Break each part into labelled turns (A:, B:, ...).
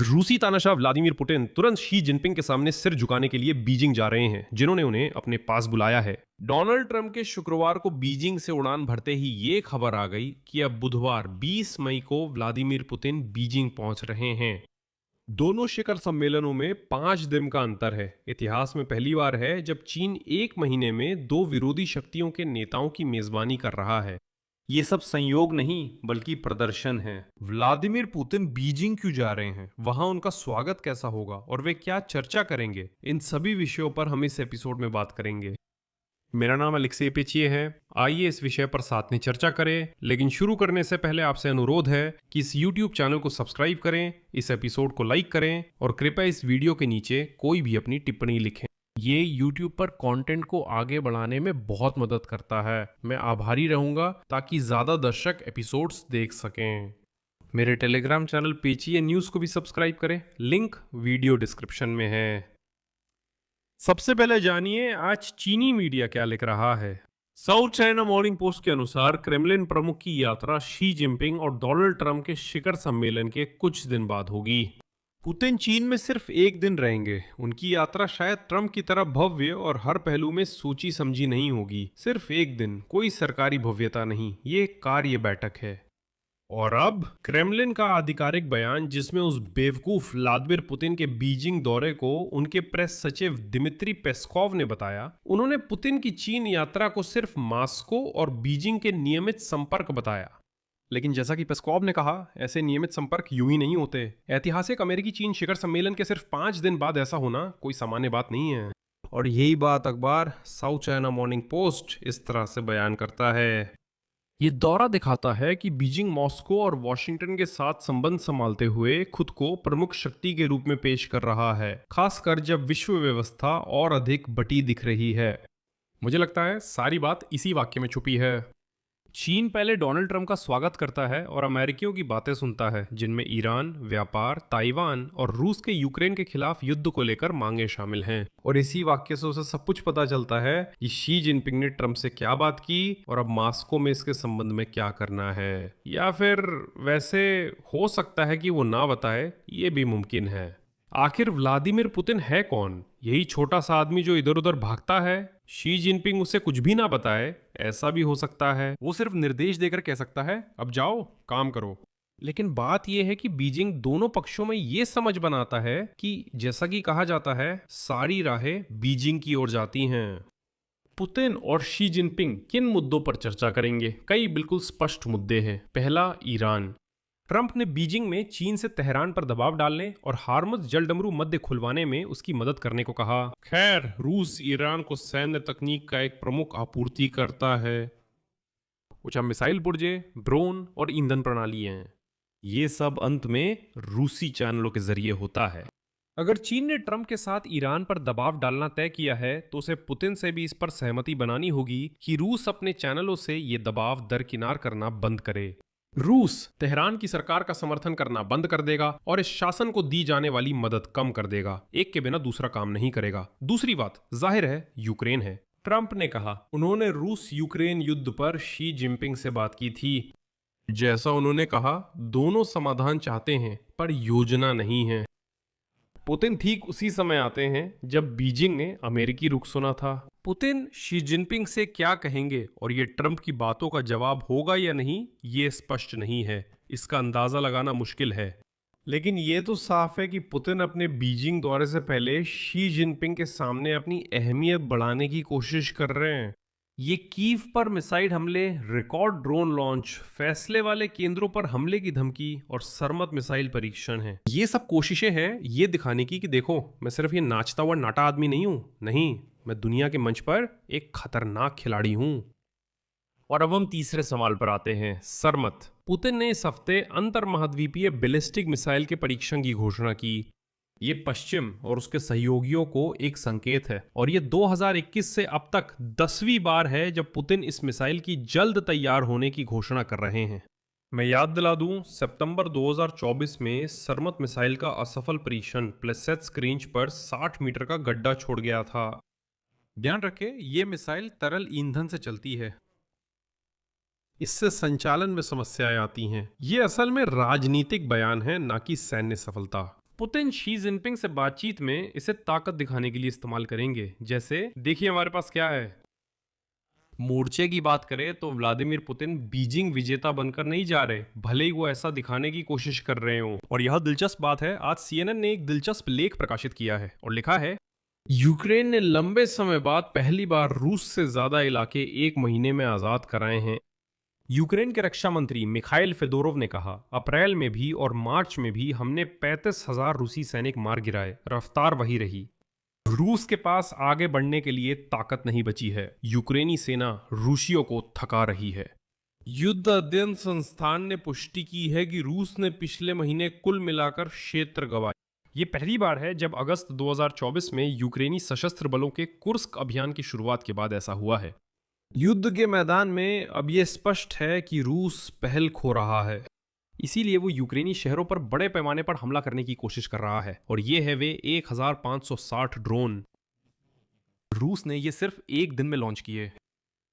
A: रूसी तानाशाह Vladimir Putin तुरंत शी जिनपिंग के सामने सिर झुकाने के लिए बीजिंग जा रहे हैं, जिन्होंने उन्हें अपने पास बुलाया है। डोनाल्ड ट्रंप के शुक्रवार को बीजिंग से उड़ान भरते ही ये खबर आ गई कि अब बुधवार 20 मई को व्लादिमीर पुतिन बीजिंग पहुंच रहे हैं। दोनों शिखर सम्मेलनों में 5 दिन का अंतर है। इतिहास में पहली बार है जब चीन एक महीने में 2 विरोधी शक्तियों के नेताओं की मेजबानी कर रहा है।
B: ये सब संयोग नहीं बल्कि प्रदर्शन है।
A: व्लादिमीर पुतिन बीजिंग क्यों जा रहे हैं, वहां उनका स्वागत कैसा होगा और वे क्या चर्चा करेंगे, इन सभी विषयों पर हम इस एपिसोड में बात करेंगे। मेरा नाम अलेक्सी पेचिए है। आइए इस विषय पर साथ में चर्चा करें, लेकिन शुरू करने से पहले आपसे अनुरोध है कि इस YouTube चैनल को सब्सक्राइब करें, इस एपिसोड को लाइक करें और कृपया इस वीडियो के नीचे कोई भी अपनी टिप्पणी लिखें। ये YouTube पर कंटेंट को आगे बढ़ाने में बहुत मदद करता है। मैं आभारी रहूंगा ताकि ज्यादा दर्शक एपिसोड्स देख सकें। मेरे टेलीग्राम चैनल पेचिए न्यूज को भी सब्सक्राइब करें, लिंक वीडियो डिस्क्रिप्शन में है। सबसे पहले जानिए आज चीनी मीडिया क्या लिख रहा है। साउथ चाइना मॉर्निंग पोस्ट के अनुसार क्रेमलिन प्रमुख की यात्रा शी जिनपिंग और डोनाल्ड ट्रंप के शिखर सम्मेलन के कुछ दिन बाद होगी। पुतिन चीन में सिर्फ एक दिन रहेंगे। उनकी यात्रा शायद ट्रंप की तरह भव्य और हर पहलू में सोची समझी नहीं होगी। सिर्फ एक दिन, कोई सरकारी भव्यता नहीं, ये एक कार्य बैठक है। और अब क्रेमलिन का आधिकारिक बयान, जिसमें उस बेवकूफ व्लादिमीर पुतिन के बीजिंग दौरे को उनके प्रेस सचिव दिमित्री पेस्कोव ने बताया। उन्होंने पुतिन की चीन यात्रा को सिर्फ मॉस्को और बीजिंग के नियमित संपर्क बताया। लेकिन जैसा कि पेस्कोव ने कहा, ऐसे नियमित संपर्क यूं ही नहीं होते। ऐतिहासिक अमेरिकी चीन शिखर सम्मेलन के सिर्फ 5 दिन बाद ऐसा होना कोई सामान्य बात नहीं है। और यही बात अखबार साउथ चाइना मॉर्निंग पोस्ट इस तरह से बयान करता है। ये दौरा दिखाता है कि बीजिंग मॉस्को और वॉशिंगटन के साथ संबंध संभालते हुए खुद को प्रमुख शक्ति के रूप में पेश कर रहा है, खासकर जब विश्व व्यवस्था और अधिक बटी दिख रही है। मुझे लगता है सारी बात इसी वाक्य में छुपी है। चीन पहले डोनाल्ड ट्रंप का स्वागत करता है और अमेरिकियों की बातें सुनता है, जिनमें ईरान, व्यापार, ताइवान और रूस के यूक्रेन के खिलाफ युद्ध को लेकर मांगे शामिल हैं। और इसी वाक्य से उसे सब कुछ पता चलता है कि शी जिनपिंग ने ट्रंप से क्या बात की और अब मॉस्को में इसके संबंध में क्या करना है। या फिर वैसे हो सकता है कि वो ना बताए, ये भी मुमकिन है। आखिर व्लादिमीर पुतिन है कौन? यही छोटा सा आदमी जो इधर उधर भागता है? शी जिनपिंग उसे कुछ भी ना बताए, ऐसा भी हो सकता है। वो सिर्फ निर्देश देकर कह सकता है, अब जाओ काम करो। लेकिन बात यह है कि बीजिंग दोनों पक्षों में ये समझ बनाता है कि जैसा कि कहा जाता है, सारी राहें बीजिंग की ओर जाती हैं। पुतिन और शी जिनपिंग किन मुद्दों पर चर्चा करेंगे? कई बिल्कुल स्पष्ट मुद्दे हैं। पहला, ईरान। ट्रंप ने बीजिंग में चीन से तेहरान पर दबाव डालने और हार्मुज जलडमरू मध्य खुलवाने में उसकी मदद करने को कहा। खैर, रूस ईरान को सैन्य तकनीक का एक प्रमुख आपूर्ति करता है। कुछ मिसाइल पुर्जे, ड्रोन और ईंधन प्रणालियां हैं। ये सब अंत में रूसी चैनलों के जरिए होता है। अगर चीन ने ट्रंप के साथ ईरान पर दबाव डालना तय किया है, तो उसे पुतिन से भी इस पर सहमति बनानी होगी कि रूस अपने चैनलों से ये दबाव दरकिनार करना बंद करे। रूस तेहरान की सरकार का समर्थन करना बंद कर देगा और इस शासन को दी जाने वाली मदद कम कर देगा। एक के बिना दूसरा काम नहीं करेगा। दूसरी बात जाहिर है यूक्रेन है। ट्रंप ने कहा उन्होंने रूस यूक्रेन युद्ध पर शी जिनपिंग से बात की थी। जैसा उन्होंने कहा, दोनों समाधान चाहते हैं पर योजना नहीं है। पुतिन ठीक उसी समय आते हैं जब बीजिंग ने अमेरिकी रुख सुना था। पुतिन शी जिनपिंग से क्या कहेंगे और ये ट्रंप की बातों का जवाब होगा या नहीं, ये स्पष्ट नहीं है। इसका अंदाजा लगाना मुश्किल है। लेकिन ये तो साफ है कि पुतिन अपने बीजिंग दौरे से पहले शी जिनपिंग के सामने अपनी अहमियत बढ़ाने की कोशिश कर रहे हैं। ये कीव पर मिसाइल हमले, रिकॉर्ड ड्रोन लॉन्च, फैसले वाले केंद्रों पर हमले की धमकी और सरमत मिसाइल परीक्षण हैं। ये सब कोशिशें हैं ये दिखाने की कि देखो, मैं सिर्फ ये नाचता हुआ नाटा आदमी नहीं हूं। नहीं, मैं दुनिया के मंच पर एक खतरनाक खिलाड़ी हूं। और अब हम तीसरे सवाल पर आते हैं, सरमत। पुतिन ने इस हफ्ते अंतर महाद्वीपीय बैलिस्टिक मिसाइल के परीक्षण की घोषणा की। ये पश्चिम और उसके सहयोगियों को एक संकेत है और ये 2021 से अब तक 10वीं बार है जब पुतिन इस मिसाइल की जल्द तैयार होने की घोषणा कर रहे हैं। मैं याद दिला दूं, सितंबर 2024 में सरमत मिसाइल का असफल परीक्षण प्लेसेत्स्क रेंज पर 60 मीटर का गड्ढा छोड़ गया था। ध्यान रखें, ये मिसाइल तरल ईंधन से चलती है। इससे संचालन में समस्याएं आती हैं। ये असल में राजनीतिक बयान है, ना कि सैन्य सफलता। पुतिन शी जिनपिंग से बातचीत में इसे ताकत दिखाने के लिए इस्तेमाल करेंगे। जैसे देखिए हमारे पास क्या है। मोर्चे की बात करें तो व्लादिमीर पुतिन बीजिंग विजेता बनकर नहीं जा रहे, भले ही वो ऐसा दिखाने की कोशिश कर रहे हो। और यह दिलचस्प बात है, आज CNN ने एक दिलचस्प लेख प्रकाशित किया है और लिखा है, यूक्रेन ने लंबे समय बाद पहली बार रूस से ज्यादा इलाके एक महीने में आजाद कराए हैं। यूक्रेन के रक्षा मंत्री मिखाइल फेदोरोव ने कहा, अप्रैल में भी और मार्च में भी हमने 35,000 रूसी सैनिक मार गिराए, रफ्तार वही रही। रूस के पास आगे बढ़ने के लिए ताकत नहीं बची है। यूक्रेनी सेना रूसियों को थका रही है। युद्ध अध्ययन संस्थान ने पुष्टि की है कि रूस ने पिछले महीने कुल मिलाकर क्षेत्र गंवाए। ये पहली बार है जब अगस्त 2024 में यूक्रेनी सशस्त्र बलों के कुर्स्क अभियान की शुरुआत के बाद ऐसा हुआ है। युद्ध के मैदान में अब यह स्पष्ट है कि रूस पहल खो रहा है, इसीलिए वो यूक्रेनी शहरों पर बड़े पैमाने पर हमला करने की कोशिश कर रहा है। और ये है वे 1560 ड्रोन। रूस ने ये सिर्फ एक दिन में लॉन्च किए,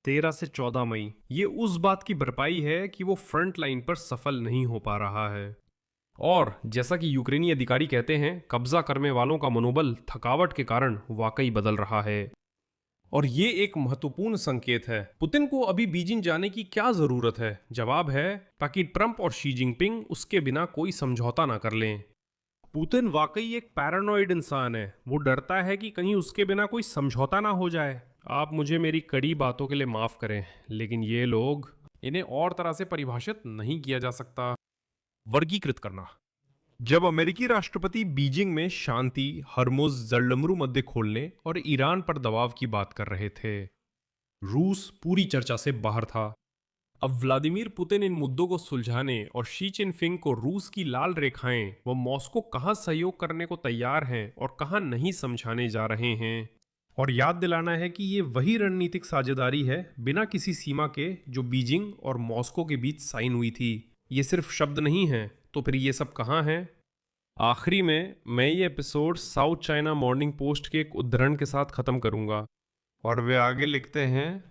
A: 13 से 14 मई। ये उस बात की भरपाई है कि वो फ्रंट लाइन पर सफल नहीं हो पा रहा है। और जैसा कि यूक्रेनी अधिकारी कहते हैं, कब्जा करने वालों का मनोबल थकावट के कारण वाकई बदल रहा है। और ये एक महत्वपूर्ण संकेत है। पुतिन को अभी बीजिंग जाने की क्या जरूरत है? जवाब है, ताकि ट्रंप और शी जिनपिंग उसके बिना कोई समझौता ना कर लें। पुतिन वाकई एक पैरानॉइड इंसान है। वो डरता है कि कहीं उसके बिना कोई समझौता ना हो जाए। आप मुझे मेरी कड़ी बातों के लिए माफ करें, लेकिन ये लोग, इन्हें और तरह से परिभाषित नहीं किया जा सकता। वर्गीकृत करना। जब अमेरिकी राष्ट्रपति बीजिंग में शांति, हरमुज जलडमरू मध्य खोलने और ईरान पर दबाव की बात कर रहे थे, रूस पूरी चर्चा से बाहर था। अब व्लादिमीर पुतिन इन मुद्दों को सुलझाने और शी जिनपिंग को रूस की लाल रेखाएं, वो मॉस्को कहां सहयोग करने को तैयार हैं और कहां नहीं समझाने जा रहे हैं। और याद दिलाना है कि ये वही रणनीतिक साझेदारी है बिना किसी सीमा के जो बीजिंग और मॉस्को के बीच साइन हुई थी। ये सिर्फ शब्द नहीं है। तो फिर ये सब कहाँ है? आखिरी में मैं ये episode south China morning post के एक उद्धरण के साथ खत्म करूंगा और वे आगे लिखते हैं,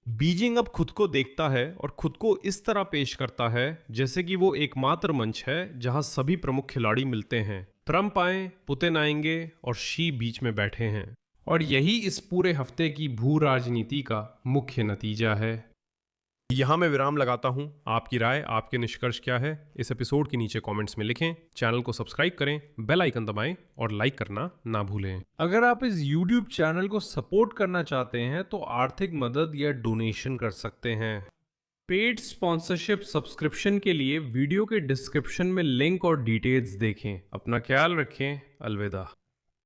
A: बीजिंग अब खुद को देखता है और खुद को इस तरह पेश करता है जैसे कि वो एकमात्र मंच है जहां सभी प्रमुख खिलाड़ी मिलते हैं। ट्रंप आए, पुतिन आएंगे और शी बीच में बैठे हैं। और यही इस पूरे हफ्ते की भू राजनीति का मुख्य नतीजा है। यहाँ मैं विराम लगाता हूँ। आपकी राय, आपके निष्कर्ष क्या है, इस एपिसोड के नीचे कमेंट्स में लिखें। चैनल को सब्सक्राइब करें, बेल आइकन दबाएं और लाइक करना ना भूलें। अगर आप इस YouTube चैनल को सपोर्ट करना चाहते हैं तो आर्थिक मदद या डोनेशन कर सकते हैं। पेड स्पॉन्सरशिप सब्सक्रिप्शन के लिए वीडियो के डिस्क्रिप्शन में लिंक और डिटेल्स देखें। अपना ख्याल रखें। अलविदा।